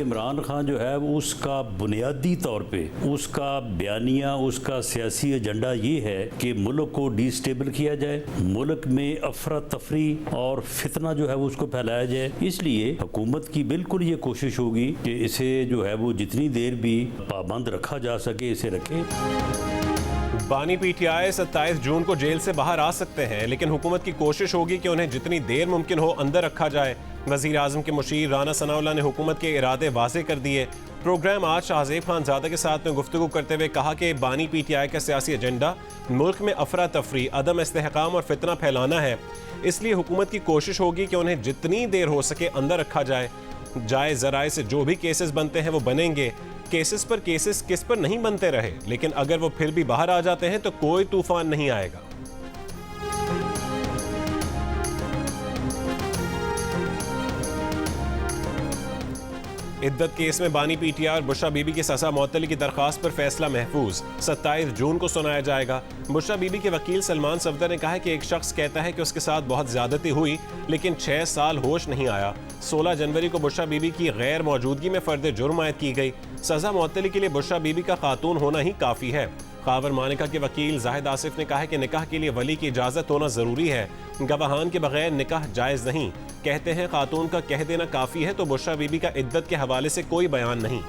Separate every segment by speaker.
Speaker 1: इमरान खान जो है वो उसका बुनियादी तौर पे उसका बयानिया, उसका सियासी एजेंडा ये है कि मुल्क को डिस्टेबल किया जाए, मुल्क में अफरा तफरी और फितना जो है वो उसको फैलाया जाए। इसलिए हुकूमत की बिल्कुल ये कोशिश होगी कि इसे जो है वो जितनी देर भी पाबंद रखा जा सके इसे रखें।
Speaker 2: बानी पीटीआई 27 जून को जेल से बाहर आ सकते हैं, लेकिन हुकूमत की कोशिश होगी कि उन्हें जितनी देर मुमकिन हो अंदर रखा जाए। वज़ीर आज़म के मुशीर राना सनाउल्लाह ने हुकूमत के इरादे वाज़े कर दिए। प्रोग्राम आज शाहज़ेब खानज़ादा के साथ में गुफ्तगू करते हुए कहा कि बानी पीटीआई का सियासी एजेंडा मुल्क में अफरा तफरी, अदम इस्तेहकाम और फितना फैलाना है। इसलिए हुकूमत की कोशिश होगी कि उन्हें जितनी देर हो सके अंदर रखा जाए। जायज़ ज़राए से जो भी केसेस बनते हैं वो बनेंगे। केसेस पर केसेस किस पर नहीं बनते रहे, लेकिन अगर वो फिर भी बाहर आ जाते हैं तो कोई तूफान नहीं आएगा। इद्दत केस में बानी पीटीआई और बुशरा बीबी की सजा मुअत्तली की दरखास्त पर फैसला महफूज 27 जून को सुनाया जाएगा। बुशरा बीबी के वकील सलमान सफदर ने कहा है कि एक शख्स कहता है कि उसके साथ बहुत ज्यादती हुई, लेकिन 6 साल होश नहीं आया। 16 जनवरी को बुशरा बीबी की गैर मौजूदगी में फर्द जुर्म आयद की गई। सजा मुअत्तली के लिए बुशरा बीबी का खातून होना ही काफी है। खावर मानिका के वकील जाहिद आसिफ ने कहा है कि निकाह के लिए वली की इजाजत होना जरूरी है, गवाहान के बगैर निकाह जायज नहीं। कहते हैं खातून का कह देना काफी है, तो बुशरा बीबी का इद्दत के हवाले से कोई बयान नहीं।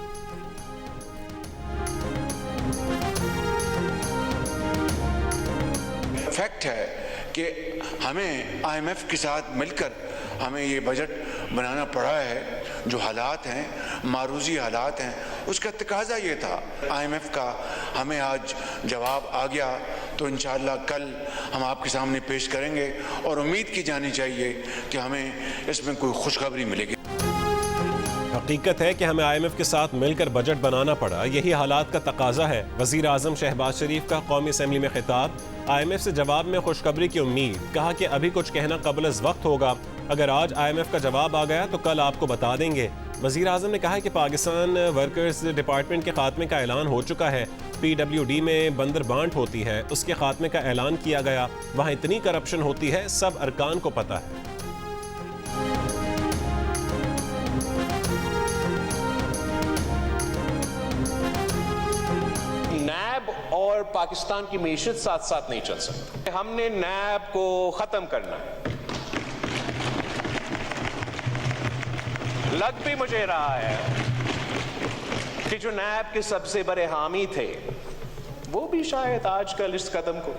Speaker 3: फैक्ट है कि हमें IMF के साथ मिलकर हमें ये बजट बनाना पड़ा है। जो हालात हैं, मारूजी हालात हैं, उसका तकाजा ये था। IMF का हमें आज जवाब आ गया, तो इंशाअल्लाह कल हम आपके सामने पेश करेंगे और उम्मीद की जानी चाहिए कि हमें इसमें कोई खुशखबरी मिलेगी।
Speaker 2: हकीकत है कि हमें IMF के साथ मिलकर बजट बनाना पड़ा, यही हालात का तकाजा है। वज़ीर आज़म शहबाज शरीफ का कौमी असम्बली में खिताब, IMF से जवाब में खुशखबरी की उम्मीद। कहा कि अभी कुछ कहना कबल अज़ वक्त होगा, अगर आज IMF का जवाब आ गया तो कल आपको बता देंगे। वज़ीर आज़म ने कहा कि पाकिस्तान वर्कर्स डिपार्टमेंट के खात्मे का ऐलान हो चुका है। PWD में बंदर बांट होती है, उसके खात्मे का ऐलान किया गया। वहाँ इतनी करप्शन होती है, सब अरकान को पता है।
Speaker 4: नैब और पाकिस्तान की मीशत साथ साथ नहीं चल सकती। हमने नैब को खत्म करना है। लग भी मुझे रहा है कि जो नैब के सबसे बड़े हामी थे वो भी शायद आजकल इस कदम को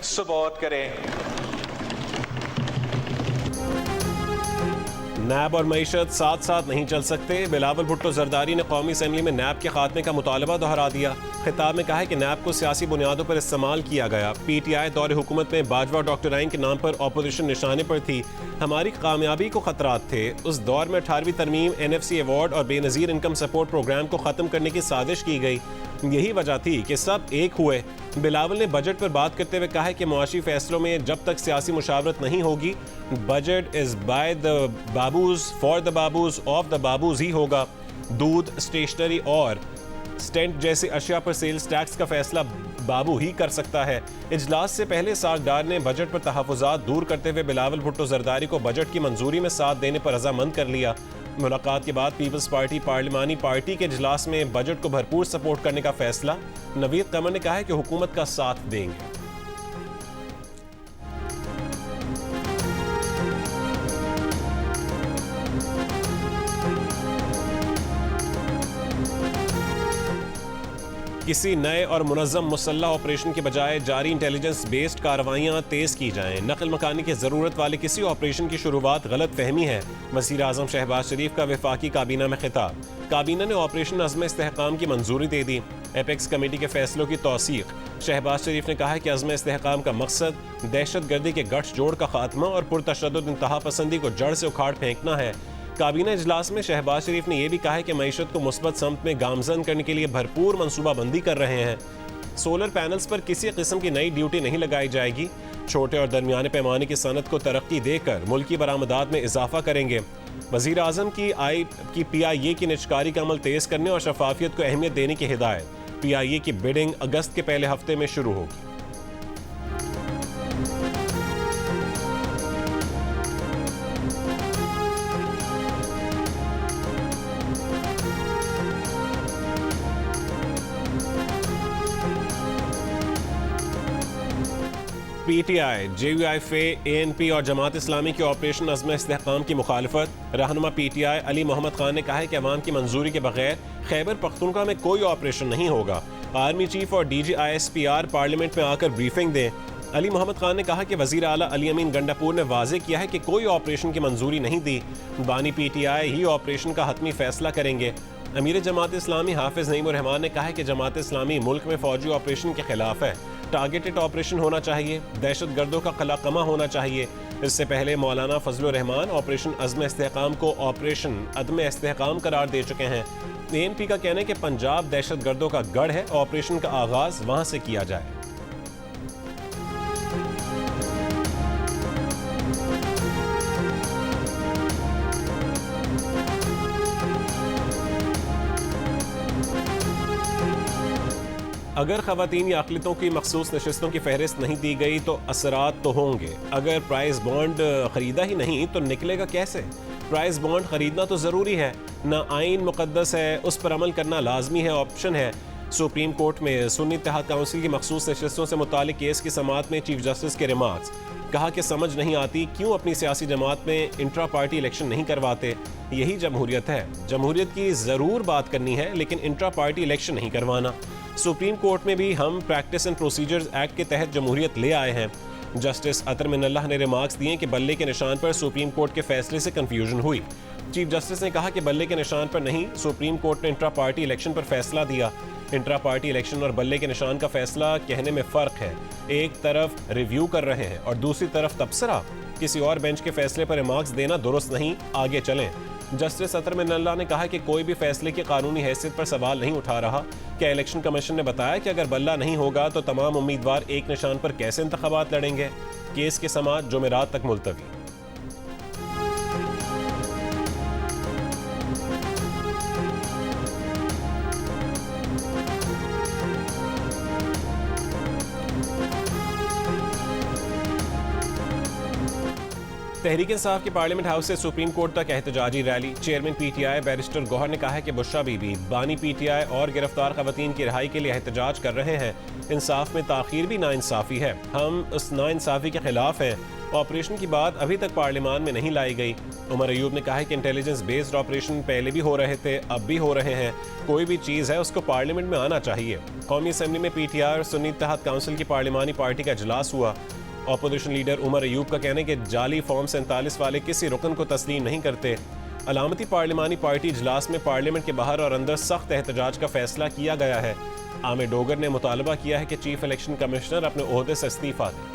Speaker 4: सपोर्ट करें।
Speaker 2: नैब और मईशत साथ साथ नहीं चल सकते। बिलावल भुट्टो जरदारी ने कौमी असम्बली में नैब के खात्मे का मुतालबा दोहरा दिया। खिताब में कहा है कि नैब को सियासी बुनियादों पर इस्तेमाल किया गया। PTI दौरे हुकूमत में बाजवा डॉक्टर आइन के नाम पर अपोजिशन निशाने पर थी। हमारी कामयाबी को खतरात थे। उस दौर में 18वीं तरमीम, NFC अवार्ड और बेनज़ीर इनकम सपोर्ट प्रोग्राम को ख़त्म करने की साजिश की गई। यही वजह थी कि सब एक हुए। बिलावल ने बजट पर बात करते हुए कहा है कि मुआशी फैसलों में जब तक सियासी मुशावरत नहीं होगी, budget is by the babus, for the babus, of the babus ही होगा। दूध, स्टेशनरी और स्टेंट जैसी अशिया पर सेल्स टैक्स का फैसला बाबू ही कर सकता है। इजलास से पहले सागदार ने बजट पर तहफ़्फ़ुज़ात दूर करते हुए बिलावल भुट्टो जरदारी को बजट की मंजूरी में साथ देने पर रजामंद कर लिया। मुलाकात के बाद पीपल्स पार्टी पार्लिमानी पार्टी के इजलास में बजट को भरपूर सपोर्ट करने का फैसला। नवीद कमर ने कहा है कि हुकूमत का साथ देंगे। किसी नए और मुनज़्ज़म मुसल्लह ऑपरेशन के बजाय जारी इंटेलिजेंस बेस्ड कार्रवाइयाँ तेज़ की जाएँ। नकल मकानी की ज़रूरत वाले किसी ऑपरेशन की शुरुआत गलत फहमी है। वज़ीर आज़म शहबाज शरीफ का वफाकी काबीना में खिताब। काबीना ने ऑपरेशन अज़्म इस्तेहकाम की मंजूरी दे दी। एपेक्स कमेटी के फैसलों की तौसीक। शहबाज शरीफ ने कहा है कि अज़्म इस्तेहकाम का मकसद दहशत गर्दी के गठजोड़ का खात्मा और पुरतशद्दुद इंतहा पसंदी को जड़ से उखाड़ फेंकना है। काबीना इजलास में शहबाज शरीफ ने यह भी कहा है कि मईशत को मुस्बत समत में गामजन करने के लिए भरपूर मनसूबाबंदी कर रहे हैं। सोलर पैनल्स पर किसी किस्म की नई ड्यूटी नहीं लगाई जाएगी। छोटे और दरमियाने पैमाने की सनत को तरक्की देकर मुल्की बरामदात में इजाफा करेंगे। वज़ीर आज़म की PIA की निजकारी का अमल तेज़ करने और शफाफियत को अहमियत देने की हिदायत। PIA की बिडिंग अगस्त के पहले हफ्ते में शुरू होगी। PTI, JUIFA, ANP और जमात इस्लामी के ऑपरेशन अज़्म इस्तेहकाम की मुखालफत। रहनुमा PTI अली मोहम्मद खान ने कहा है कि अवाम की मंजूरी के बगैर खैबर पख्तूनख्वा में कोई ऑपरेशन नहीं होगा। आर्मी चीफ और DG ISPR पार्लियामेंट में आकर ब्रीफिंग दें। अली मोहम्मद खान ने कहा कि वज़ीर आला अली अमीन गंडापुर ने वाज़ेह किया है कि कोई ऑपरेशन की मंजूरी नहीं दी। बानी PTI ही ऑपरेशन का हतमी फैसला करेंगे। अमीर जमात इस्लामी हाफिज नईमुर रहमान ने कहा है कि जमात इस्लामी मुल्क में फौजी ऑपरेशन के खिलाफ है। टारगेटेड ऑपरेशन होना चाहिए, दहशत गर्दों का कलाकमा होना चाहिए। इससे पहले मौलाना फजलुर रहमान ऑपरेशन अज़्म इस्तेहकाम को ऑपरेशन अदम इस्तेहकाम करार दे चुके हैं। ANP का कहना है कि पंजाब दहशत गर्दों का गढ़ है, ऑपरेशन का आगाज वहां से किया जाए। अगर खवातीन या अक़लियतों की मखसूस नशिस्तों की फहरिस्त नहीं दी गई तो असरात तो होंगे। अगर प्राइस बॉन्ड खरीदा ही नहीं तो निकलेगा कैसे? प्राइस बॉन्ड खरीदना तो ज़रूरी है, ना आइन मुक़द्दस है, उस पर अमल करना लाजमी है, ऑप्शन है। सुप्रीम कोर्ट में सुन्नी इत्तेहाद काउंसिल की मखसूस नशिस्तों से मुतालिक केस की समाअत में चीफ जस्टिस के रिमार्क्स। कहा कि समझ नहीं आती क्यों अपनी सियासी जमात में इंट्रा पार्टी इलेक्शन नहीं करवाते। यही जमहूरियत है। जमहूरियत की ज़रूर बात करनी है लेकिन इंट्रा पार्टी इलेक्शन नहीं करवाना। सुप्रीम कोर्ट में भी हम प्रैक्टिस एंड प्रोसीजर्स एक्ट के तहत जमहूरियत ले आए हैं। जस्टिस अतर मिनल्लाह ने रिमार्क्स दिए कि बल्ले के निशान पर सुप्रीम कोर्ट के फैसले से कंफ्यूजन हुई। चीफ जस्टिस ने कहा कि बल्ले के निशान पर नहीं, सुप्रीम कोर्ट ने इंट्रा पार्टी इलेक्शन पर फैसला दिया। इंट्रा पार्टी इलेक्शन और बल्ले के निशान का फैसला कहने में फ़र्क है। एक तरफ रिव्यू कर रहे हैं और दूसरी तरफ तबसरा। किसी और बेंच के फैसले पर रिमार्क्स देना दुरुस्त नहीं, आगे चलें। जस्टिस अतर मिनल्लाह ने कहा कि कोई भी फैसले की कानूनी हैसियत पर सवाल नहीं उठा रहा। क्या इलेक्शन कमीशन ने बताया कि अगर बल्ला नहीं होगा तो तमाम उम्मीदवार एक निशान पर कैसे इंतखाबात लड़ेंगे? केस की समाअत जुमेरात तक मुलतवी। तहरीक इंसाफ की पार्लियामेंट हाउस से सुप्रीम कोर्ट तक एहतजाजी rally. Chairman PTI barrister Gohar ने कहा है कि बुशरा बीबी, बानी PTI और गिरफ्तार खवातीन की रिहाई के लिए एहतजाज कर रहे हैं। इंसाफ में ताखीर भी नाइंसाफी है, हम उस नाइंसाफी के खिलाफ हैं। ऑपरेशन की बात अभी तक पार्लियामान में नहीं लाई गई। उमर अयूब ने कहा है कि इंटेलिजेंस बेस्ड ऑपरेशन पहले भी हो रहे थे, अब भी हो रहे हैं। कोई भी चीज़ है उसको पार्लियामेंट में आना चाहिए। कौमी असम्बली में PTI और सुन्नी इत्तेहाद काउंसिल की पार्लियामानी पार्टी का इजलास हुआ। अपोजिशन लीडर उमर अयूब का कहना है कि जाली फॉर्म 47 वाले किसी रुकन को तस्लीम नहीं करते। अलामती पार्लियामानी पार्टी इजलास में पार्लियामेंट के बाहर और अंदर सख्त एहतजाज का फैसला किया गया है। आमिर डोगर ने मुतालबा किया है कि चीफ इलेक्शन कमिश्नर अपने ओहदे से इस्तीफा दें।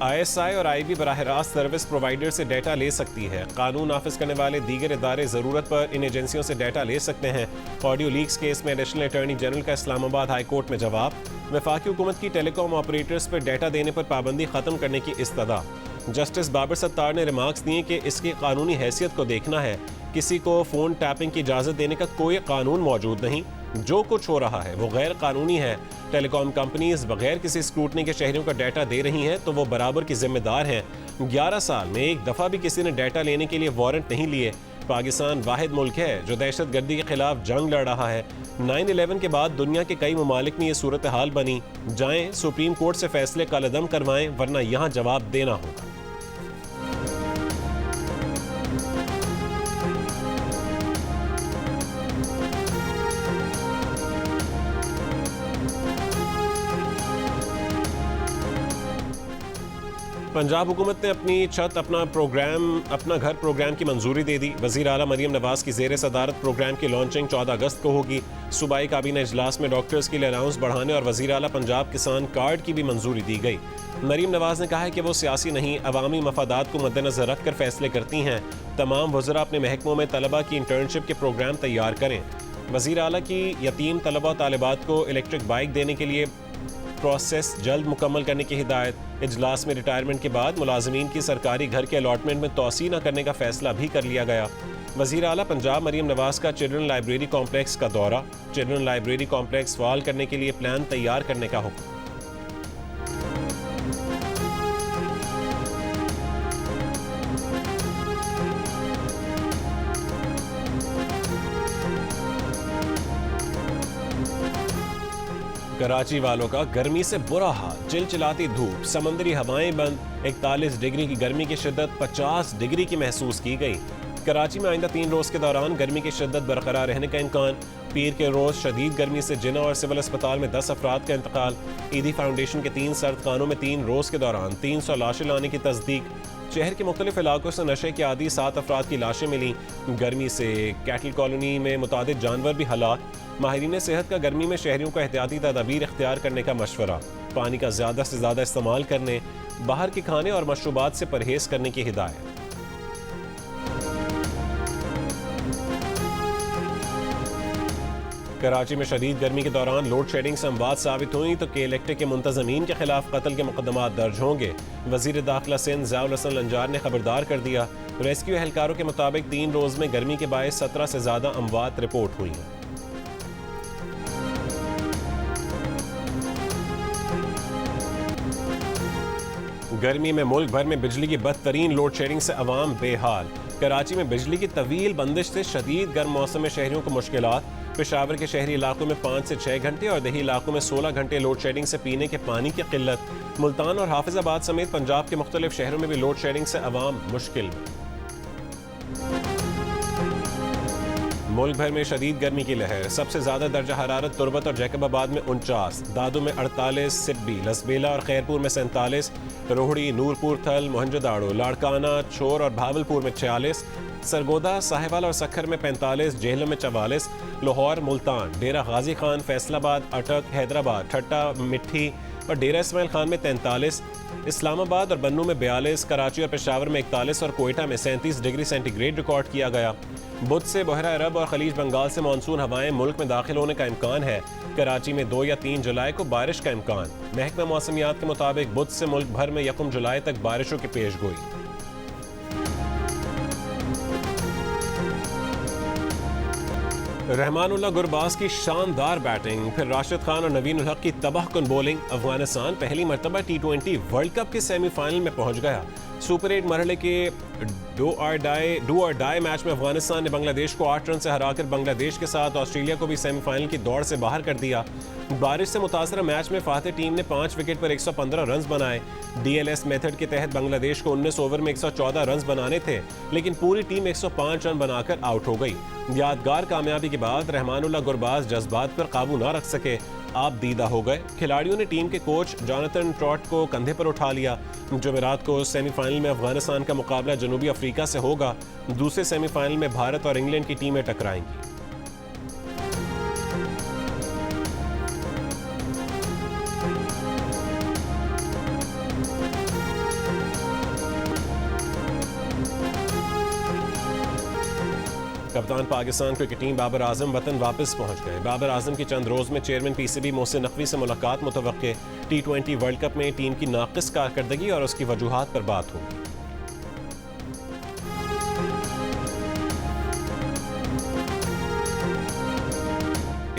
Speaker 2: ISI और IB बराह रास्त सर्विस प्रोवाइडर से डाटा ले सकती है। कानून नाफिज करने वाले दीगर इदारे ज़रूरत पर इन एजेंसियों से डाटा ले सकते हैं। ऑडियो लीक्स केस में एडिशनल अटॉर्नी जनरल का इस्लामाबाद हाई कोर्ट में जवाब। वफाकी हुकूमत की टेलीकॉम ऑपरेटर्स पर डाटा देने पर पाबंदी ख़त्म करने की इस्तदा। जस्टिस बाबर सत्तार ने रिमार्क्स दिए कि इसकी कानूनी हैसियत को देखना है। किसी को फ़ोन टैपिंग की इजाज़त देने का कोई कानून मौजूद नहीं। जो कुछ हो रहा है वो गैर कानूनी है। टेलीकॉम कंपनीज बगैर किसी स्क्रूटनी के शहरियों का डाटा दे रही हैं तो वो बराबर की जिम्मेदार हैं। 11 साल में एक दफ़ा भी किसी ने डाटा लेने के लिए वारंट नहीं लिए। पाकिस्तान वाहिद मुल्क है जो दहशत गर्दी के खिलाफ जंग लड़ रहा है। 9/11 के बाद दुनिया के कई ममालिक में ये सूरत हाल बनी। जाएं सुप्रीम कोर्ट से फैसले कलअदम करवाएं वरना यहाँ जवाब देना होगा। पंजाब हुकूमत ने अपनी छत अपना घर प्रोग्राम की मंजूरी दे दी। वज़ीर आला मरीम नवाज की ज़ेर सदारत प्रोग्राम की लॉन्चिंग 14 अगस्त को होगी। सूबाई काबीना इजलास में डॉक्टर्स के लिए अलाउंस बढ़ाने और वज़ीर आला पंजाब किसान कार्ड की भी मंजूरी दी गई। मरीम नवाज ने कहा है कि वो सियासी नहीं, अवामी मफादात को मद्देनजर रख कर फैसले करती हैं। तमाम वज़रा अपने महकमों में तलबा की इंटर्नशिप के प्रोग्राम तैयार करें। वज़ीर आला की यतीम तलबा तालिबात को इलेक्ट्रिक बाइक देने के लिए प्रोसेस जल्द मुकम्मल करने की हिदायत। इजलास में रिटायरमेंट के बाद मुलाजमीन की सरकारी घर के अलॉटमेंट में तोसी न करने का फैसला भी कर लिया गया। वज़ीर आला पंजाब मरीम नवाज का चिल्ड्रन लाइब्रेरी कॉम्प्लेक्स का दौरा, चिल्ड्रन लाइब्रेरी कॉम्प्लेक्स फाल करने के लिए प्लान तैयार करने का हुक्म। कराची वालों का गर्मी से बुरा हाल, चिलचिलाती धूप, समंदरी हवाएं बंद, 41 डिग्री की गर्मी की शिद्दत 50 डिग्री की महसूस की गई। कराची में आइंदा 3 रोज के दौरान गर्मी की शिद्दत बरकरार रहने का इम्कान। पीर के रोज शदीद गर्मी से जिना और सिविल अस्पताल में 10 अफराद का इंतकाल। ईदी फाउंडेशन के 3 सर्द खानों में 3 रोज के दौरान 300 लाशें लाने की तस्दीक। शहर के मुख्तलिफ इलाकों से नशे के आदि 7 अफराद की लाशें मिली। गर्मी से कैटल कॉलोनी में मुतादिद जानवर भी हलाक। माहिरीन सेहत का गर्मी में शहरियों को एहतियाती तदाबीर इख्तियार करने का मशवरा। पानी का ज़्यादा से ज़्यादा इस्तेमाल करने, बाहर के खाने और मशरूबात से परहेज करने की हिदायत। कराची में शदीद गर्मी के दौरान लोड शेडिंग से अमवात साबित हुई तो KLCT के मुंतजमीन के खिलाफ कत्ल के मुकदमात दर्ज होंगे। वजीर दाखिला सिंध ज़ियाउल हसन लंजार ने खबरदार कर दिया। रेस्क्यू एहलकारों के मुताबिक 3 रोज में गर्मी के बायस 17 से ज़्यादा अमवात रिपोर्ट हुई हैं। गर्मी में मुल्क भर में बिजली की बदतरीन लोड शेडिंग से अवाम बेहाल। कराची में बिजली की तवील बंदिश से शदीद गर्म मौसम में शहरियों को मुश्किलात। पेशावर के शहरी इलाकों में 5 से 6 घंटे और दही इलाकों में 16 घंटे लोड शेडिंग से पीने के पानी की किल्लत। मुल्तान और हाफिजाबाद समेत पंजाब के मुख्तलिफ शहरों में भी लोड शेडिंग से अवाम मुश्किल में। मुल्क भर में शदीद गर्मी की लहर। सबसे ज्यादा दर्जा हरारत तुरबत और जैकबाबाद में 49, दादू में 48, सिब्बी, लसबेला और खैरपुर में 47, रोहड़ी, नूरपुर थल, मोहनजोदाड़ो, लाड़काना, छोर और भावलपुर में 46, सरगोदा, साहिवाल और सखर में 45, जेहलम में 44, लाहौर, मुल्तान, डेरा गाजी खान, फैसलाबाद, अटक, हैदराबाद, ठट्टा, मिट्टी और डेरा इस्माइल खान में 43, इस्लामाबाद और बन्नू में 42, कराची और पेशावर में 41 और कोयटा में 37 डिग्री सेंटीग्रेड रिकॉर्ड किया गया। बुध से बहरा अरब और खलीज बंगाल से मानसून हवाएं मुल्क में दाखिल होने का इम्कान है। कराची में 2 या 3 जुलाई को बारिश का इम्कान। महकमा मौसमियात के मुताबिक बुध से मुल्क भर में 1 जुलाई तक बारिशों की पेशगोई। रहमानुल्लाह गुरबाज की शानदार बैटिंग, फिर राशिद खान और नवीन उल हक की तबाहकुन बॉलिंग। अफगानिस्तान पहली मरतबा T20 वर्ल्ड कप के सेमीफाइनल में पहुंच गया। सुपर 8 मरहले के डू और डाई मैच में अफगानिस्तान ने बांग्लादेश को 8 रन से हराकर बांग्लादेश के साथ ऑस्ट्रेलिया को भी सेमीफाइनल की दौड़ से बाहर कर दिया। बारिश से मुतासरा मैच में फातेह टीम ने 5 विकेट पर 115 रन बनाए। DLS मेथड के तहत बांग्लादेश को 19 ओवर में 114 रन बनाने थे, लेकिन पूरी टीम 105 रन बनाकर आउट हो गई। यादगार कामयाबी के बाद रहमानुल्लाह गुरबाज जज्बात पर काबू न रख सके, आप दीदा हो गए। खिलाड़ियों ने टीम के कोच जॉनथन ट्रॉट को कंधे पर उठा लिया। जुमेरात को सेमीफाइनल में अफगानिस्तान का मुकाबला जनूबी अफ्रीका से होगा। दूसरे सेमीफाइनल में भारत और इंग्लैंड की टीमें टकराएंगी। कप्तान पाकिस्तान क्रिकेट टीम बाबर आजम वतन वापस पहुंच गए। बाबर आजम की चंद रोज में चेयरमैन PCB मोहसिन नकवी से मुलाकात मुतवक्के। T20 वर्ल्ड कप में टीम की नाकिस कारकर्दगी और उसकी वजूहात पर बात होगी।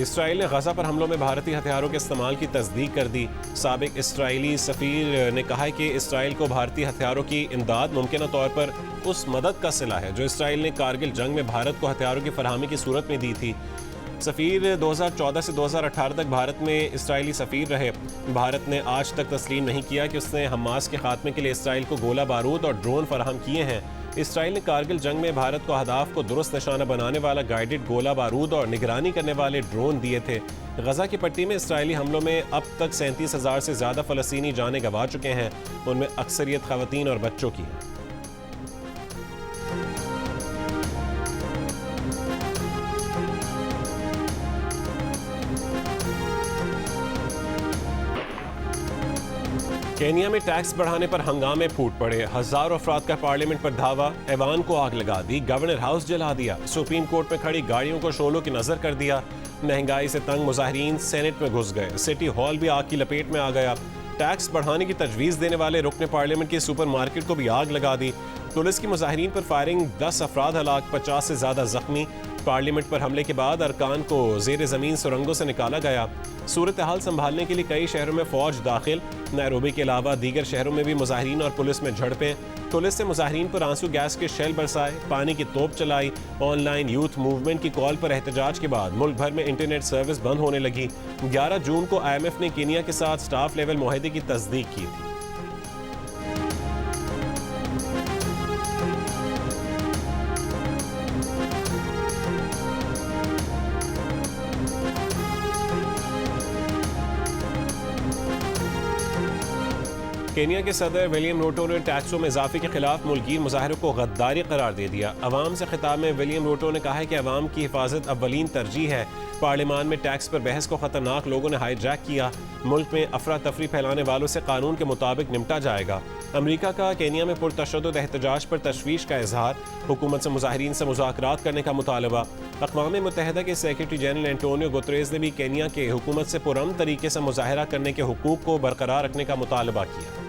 Speaker 2: इसराइल ने गजा पर हमलों में भारतीय हथियारों के इस्तेमाल की तस्दीक कर दी। साबिक इसराइली सफीर ने कहा है कि इसराइल को भारतीय हथियारों की इमदाद मुमकिन तौर पर उस मदद का सिला है जो इसराइल ने कारगिल जंग में भारत को हथियारों की फराहमी की सूरत में दी थी। सफ़ीर 2014 से 2018 तक भारत में इसराइली सफ़ीर रहे। भारत ने आज तक तस्लीम नहीं किया कि उसने हमास के खात्मे के लिए इसराइल को गोला बारूद और ड्रोन फराहम किए हैं। इसराइल ने कारगिल जंग में भारत को अहदाफ को दुरुस्त निशाना बनाने वाला गाइडेड गोला बारूद और निगरानी करने वाले ड्रोन दिए थे। गजा की पट्टी में इसराइली हमलों में अब तक 37,000 से ज़्यादा फ़लस्तीनी जानें गंवा चुके हैं। उनमें अक्सरियत ख़वातीन और बच्चों की है। केनिया में टैक्स बढ़ाने पर हंगामे फूट पड़े। हजारों अफराद का पार्लियामेंट पर धावा, ऐवान को आग लगा दी, गवर्नर हाउस जला दिया, सुप्रीम कोर्ट में खड़ी गाड़ियों को शोलों की नजर कर दिया। महंगाई से तंग मुजाहिरीन सेनेट में घुस गए। सिटी हॉल भी आग की लपेट में आ गया। टैक्स बढ़ाने की तजवीज़ देने वाले रुकने पार्लियामेंट की सुपर मार्केट को भी आग लगा दी। पुलिस की मुजाहिरीन पर फायरिंग, 10 अफराद हलाक, 50 से ज्यादा जख्मी। पार्लियामेंट पर हमले के बाद अरकान को जेर जमीन सुरंगों से निकाला गया। सूरत हाल संभालने के लिए कई शहरों में फौज दाखिल। नैरोबी के अलावा दीगर शहरों में भी मुजाहिरीन और पुलिस में झड़पें। पुलिस से मुजाहिरीन पर आंसू गैस के शेल बरसाए, पानी की तोप चलाई। ऑनलाइन यूथ मूवमेंट की कॉल पर एहतजाज के बाद मुल्क भर में इंटरनेट सर्विस बंद होने लगी। 11 जून को IMF ने केनिया के साथ स्टाफ लेवल मुआहदे की तस्दीक की थी। केनिया के सदर विलियम रूटो ने टैक्सों में इजाफे के खिलाफ मुल्की मुजाहिरों को गद्दारी करार दे दिया। अवाम से खिताब में विलियम रूटो ने कहा है कि अवाम की हिफाजत अव्वलीन तरजीह है। पार्लियामान में टैक्स पर बहस को खतरनाक लोगों ने हाईजैक किया। मुल्क में अफरा तफरी फैलाने वालों से कानून के मुताबिक निपटा जाएगा। अमरीका का केनिया में पुरतशद्दुद एहतजाज पर तशवीश का इजहार। हुकूमत से मुजाहिरीन से मुज़ाकरात करने का मुतालबा। अक़वाम मुत्तहिदा के सेक्रेटरी जनरल एंटोनियो गुतरेज़ ने भी केनिया के हुकूमत से पुरअमन तरीके से मुजाहरा करने के हुकूक को बरकरार रखने का मुतालबा किया।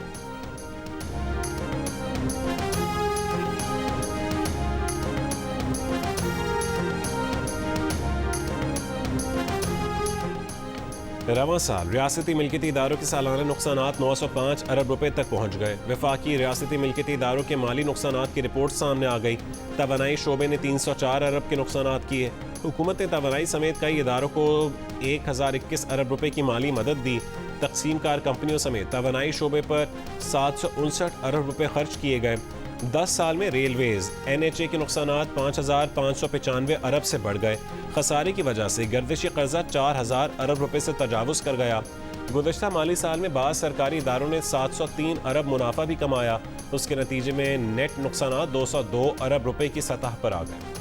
Speaker 2: रवां साल रियासती मिल्कियती इदारों के सालाना नुकसानात 905 अरब रुपए तक पहुँच गए। वफाकी रियासती मिल्कियती इदारों के माली नुकसानात की रिपोर्ट सामने आ गई। तवानाई शोबे ने 304 अरब के नुकसानात किए। हुकूमत ने तवानाई समेत कई इदारों को 1021 अरब रुपए की माली मदद दी। तकसीम कार कंपनियों समेत तवानाई शोबे पर 759 अरब रुपए खर्च किए गए। 10 साल में रेलवेज NHA के नुकसानात 5595 अरब से बढ़ गए। खसारे की वजह से गर्दिशी कर्जा 4000 अरब रुपए से तजावुज कर गया। गुज़श्ता माली साल में बाद सरकारी इदारों ने 703 अरब मुनाफा भी कमाया। उसके नतीजे में नेट नुकसानात 202 अरब रुपए की सतह पर आ गए।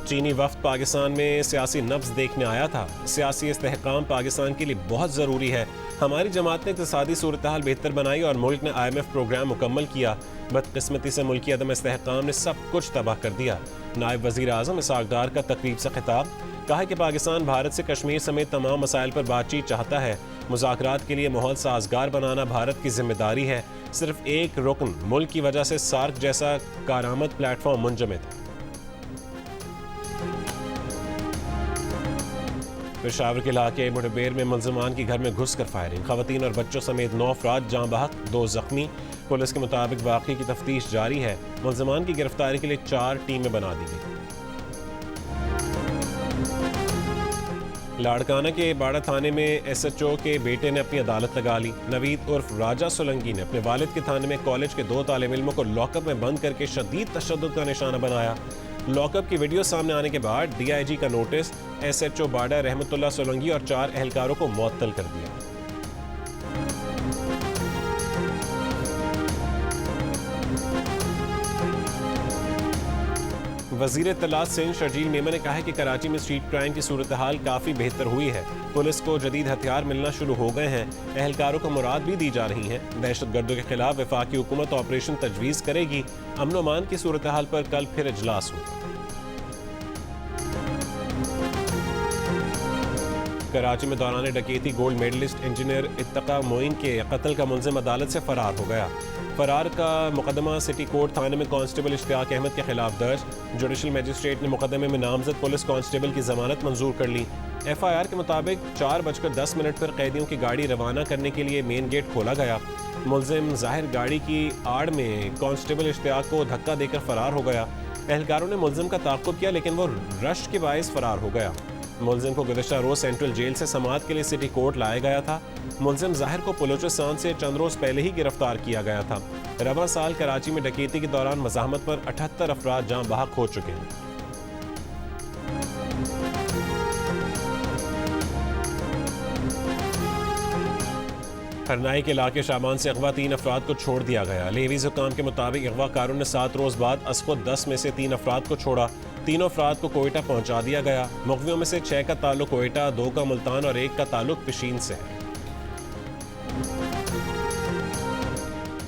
Speaker 2: चीनी वफ्द पाकिस्तान में सियासी नब्ज़ देखने आया था। सियासी इस्तेहकाम पाकिस्तान के लिए बहुत ज़रूरी है। हमारी जमात ने इक़्तिसादी सूरत हाल बेहतर बनाई और मुल्क ने IMF प्रोग्राम मुकम्मल किया। बदकिस्मती से मुल्की अदम इस्तेहकाम ने सब कुछ तबाह कर दिया। नायब वज़ीर आज़म इसहाक़ डार का तकरीब से खिताब। कहा कि पाकिस्तान भारत से कश्मीर समेत तमाम मसाइल पर बातचीत चाहता है। मुज़ाकरात के लिए माहौल साजगार बनाना भारत की जिम्मेदारी है। सिर्फ एक रुकन मुल्क की वजह से सार्क जैसा कारआमद प्लेटफॉर्म मुंजमद है। पेशावर के इलाके मुठभेड़ में मुलजमान की घर में घुसकर फायरिंग। खवातीन और बच्चों समेत 9 अफराद जाँ बहक, 2 जख्मी। पुलिस के मुताबिक वाक़ई की तफ्तीश जारी है। मुलजमान की गिरफ्तारी के लिए 4 टीमें बना दी गई। लाड़काना के बाड़ा थाने में SHO के बेटे ने अपनी अदालत लगा ली। नवीद उर्फ राजा सोलंकी ने अपने वालिद के थाने में कॉलेज के 2 तालिब इल्मों को लॉकअप में बंद करके शदीद तशद्दुद का निशाना बनाया। लॉकअप की वीडियो सामने आने के बाद DIG का नोटिस SHO बाड़ा रहमतुल्लाह सोलंकी और 4 एहलकारों को मुअत्तल कर दिया। वज़ीर इत्तलात सिंध शर्जील मेमन ने कहा है कि कराची में स्ट्रीट क्राइम की सूरत हाल काफ़ी बेहतर हुई है। पुलिस को जदीद हथियार मिलना शुरू हो गए हैं। एहलकारों को मुराद भी दी जा रही हैं। दहशतगर्दों के खिलाफ वफाकी हुकूमत ऑपरेशन तजवीज़ करेगी। अमन अमान की सूरत हाल पर कल फिर इजलास होगा। कराची में दौरान डकैती गोल्ड मेडलिस्ट इंजीनियर इत्तका मोइन के कत्ल का मुलजिम अदालत से फरार हो गया। फरार का मुकदमा सिटी कोर्ट थाने में कांस्टेबल इश्तियाक अहमद के खिलाफ दर्ज। जुडिशल मजिस्ट्रेट ने मुकदमे में नामजद पुलिस कांस्टेबल की जमानत मंजूर कर ली। FIR के मुताबिक 4:10 पर कैदियों की गाड़ी रवाना करने के लिए मेन गेट खोला गया। मुलजिम जाहिर गाड़ी की आड़ में कांस्टेबल इश्तियाक को धक्का देकर फरार हो गया। एहलकारों ने मुलजिम का ताक़ुब किया लेकिन वो रश के बायस फरार हो गया। मुलजिम को गुज़श्ता रोज़ सेंट्रल जेल से समाअत के लिए सिटी कोर्ट लाया गया था। मुलजिम जाहिर को बलूचिस्तान से चंद रोज़ पहले ही गिरफ्तार किया गया था। रवां साल कराची में डकैती के दौरान मज़ाहमत पर 78 अफराद जाँ बहक हो चुके हैं। हरनाई के इलाके शामान से अगवा 3 अफराद को छोड़ दिया गया। लेवीज़ हुकाम के मुताबिक अगवाकारों ने 7 रोज़ बाद अस्कुद 10 में से 3 अफराद को छोड़ा। 3 अफराद को कोयटा पहुंचा दिया गया। मुग़वियों में से 6 का ताल्लुक कोयटा, 2 का मुल्तान और 1 का ताल्लुक पिशीन से है।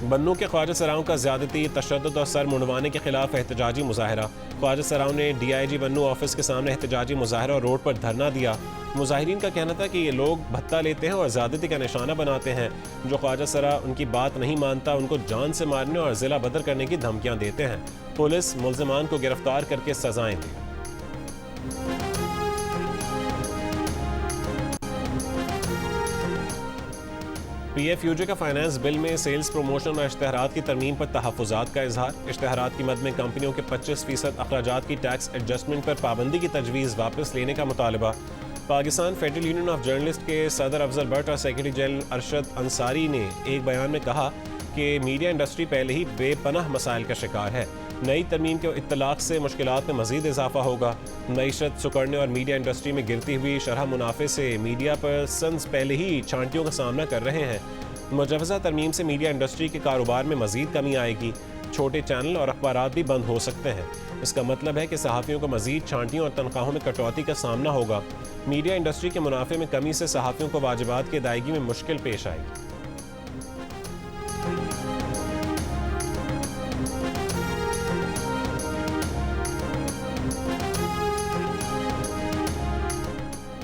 Speaker 2: बन्नू के ख्वाजा सराओं का ज़्यादती, तशद्दुद और सर मुंडवाने के खिलाफ एहतजाजी मुजाहरा। ख्वाजा सराव ने DIG बन्नू ऑफिस के सामने एहतजाजी मुजाहरा और रोड पर धरना दिया। मुजाहिरीन का कहना था कि ये लोग भत्ता लेते हैं और ज़्यादती का निशाना बनाते हैं। जो ख्वाजा सरा उनकी बात नहीं मानता उनको जान से मारने और ज़िला बदर करने की धमकियां देते हैं। पुलिस मुल्ज़िमान को गिरफ्तार करके सजाएं दे। PFUJ का फाइनेंस बिल में सेल्स प्रमोशन और इश्तहारात की तरमीम पर तहफ़्फ़ुज़ात का इजहार। इश्तहारात की मद में कंपनियों के 25% अखराजात की टैक्स एडजस्टमेंट पर पाबंदी की तजवीज़ वापस लेने का मुतालबा। Pakistan federal union of journalist के सदर अफजल भट्ट और सेक्रेटरी जनरल अरशद अंसारी ने एक बयान में कहा कि मीडिया इंडस्ट्री पहले ही बेपनाह मसाइल का शिकार है। नई तरमीम के इत्तलाक से मुश्किलात में मज़ीद इजाफा होगा। मईशत सुकड़ने और मीडिया इंडस्ट्री में गिरती हुई शरह मुनाफे से मीडिया पर्सन्स पहले ही छांटियों का सामना कर रहे हैं। मुजवज़ा तरमीम से मीडिया इंडस्ट्री के कारोबार में मज़ीद कमी आएगी। छोटे चैनल और अखबारात भी बंद हो सकते हैं। इसका मतलब है कि सहाफ़ियों को मज़ीद छांटियों और तनख्वाहों में कटौती का सामना होगा। मीडिया इंडस्ट्री के मुनाफे में कमी से सहाफ़ियों को वाजिबात की अदायगी में मुश्किल पेश आएगी।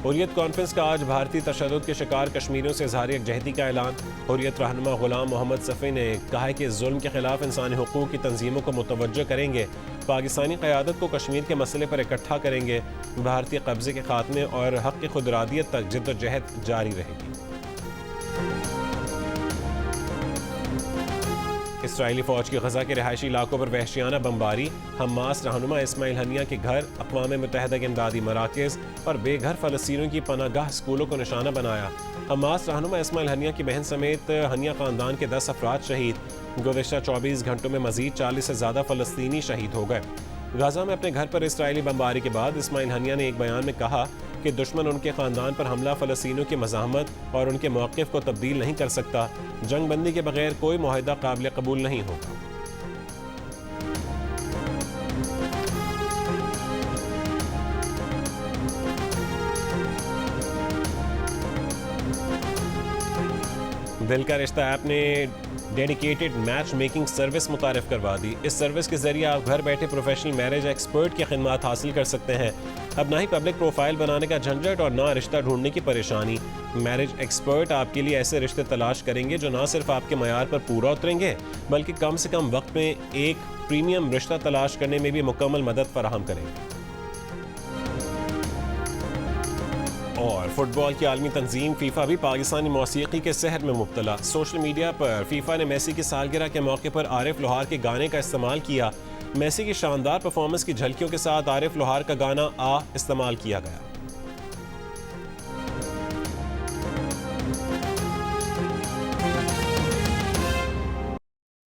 Speaker 2: हुर्रियत कॉन्फ्रेंस का आज भारतीय तशद्दुद के शिकार कश्मीरियों से इज़हार यकजहती का ऐलान। हुर्रियत रहनुमा गुलाम मोहम्मद सफ़ी ने कहा है कि जुल्म के खिलाफ इंसानी हुकूक की तंजीमों को मुतवज्जो करेंगे। पाकिस्तानी क़यादत को कश्मीर के मसले पर इकट्ठा करेंगे। भारतीय कब्ज़े के खात्मे और हक़ की खुदरादियत तक जिद्दोजहद जारी रहेगी। इसराइली फ़ौज की गज़ा के रिहायशी इलाकों पर वहशियाना बमबारी। हमास रहनुमा इस्माइल हनिया के घर, अक़वाम मुत्तहिदा के इमदादी मराकज़ और बेघर फ़लस्तीनियों की पनागाह स्कूलों को निशाना बनाया। हमास रहनुमा इस्माइल हनिया की बहन समेत हनिया ख़ानदान के 10 अफराद शहीद। गुज़िश्ता 24 घंटों में मज़ीद 40 से ज़्यादा फ़लस्तीनी शहीद हो गए। गाज़ा में अपने घर पर इसराइली बमबारी के बाद इस्माइल हनिया ने एक बयान में कहा कि दुश्मन उनके ख़ानदान पर हमला फ़लस्तीनियों की मज़ाहमत और उनके मौक़िफ़ को तब्दील नहीं कर सकता। जंग बंदी के बगैर कोई मुआहिदा काबिल कबूल नहीं होगा। दिल का रिश्ता ऐप ने डेडिकेटेड मैच मेकिंग सर्विस मुतारिफ करवा दी। इस सर्विस के जरिए आप घर बैठे प्रोफेशनल मैरिज एक्सपर्ट की खिदमत हासिल कर सकते हैं। अब ना ही पब्लिक प्रोफाइल बनाने का झंझट और ना रिश्ता ढूंढने की परेशानी। मैरिज एक्सपर्ट आपके लिए ऐसे रिश्ते तलाश करेंगे जो ना सिर्फ आपके मयार पर पूरा उतरेंगे बल्कि कम से कम वक्त में एक प्रीमियम रिश्ता तलाश करने में भी मुकम्मल मदद फराहम करेंगे। और फुटबॉल की आलमी तंजीम फीफा भी पाकिस्तानी मौसीकी के सहर में मुब्तला। सोशल मीडिया पर फीफा ने मेसी की सालगिरह के मौके पर आरिफ लोहार के गाने का इस्तेमाल किया। मेसी की शानदार परफॉर्मेंस की झलकियों के साथ आरिफ लोहार का गाना आ इस्तेमाल किया गया।